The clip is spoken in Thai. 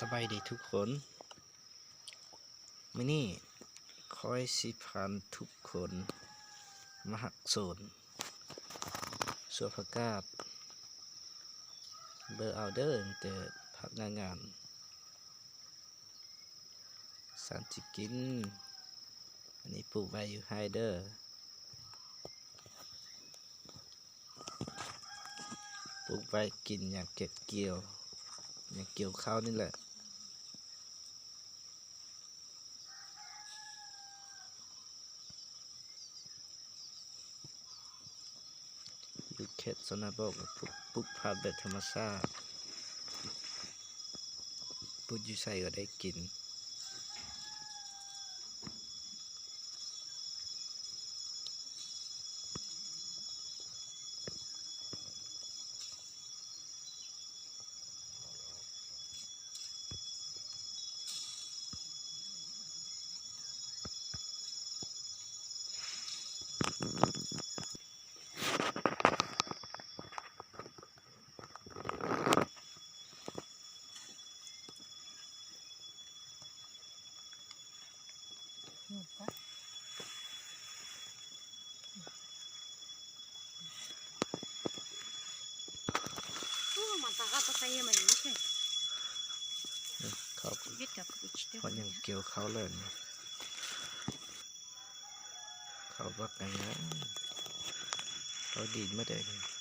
สบายดีทุกคนมื้อนี้คอยสิพาทุกคนมาหักโซนสวนผักกาดเบอร์เอาเดอร์แต่ผักงานสารจิกินอันนี้ปลูกไว้อยู่ไฮเดอร์ปลูกไว้กินอย่างเก็บเกี่ยวอย่างเกี่ยวข้าวนี่แหละอยู่เขตชนบทปลูกผักแบบธรรมชาติปลูกอยู่ใส่ก็ได้กินเขาพอยังเกี่ยวเขาเลยเขาบักไงนะเขาดีดไม่ได้เลย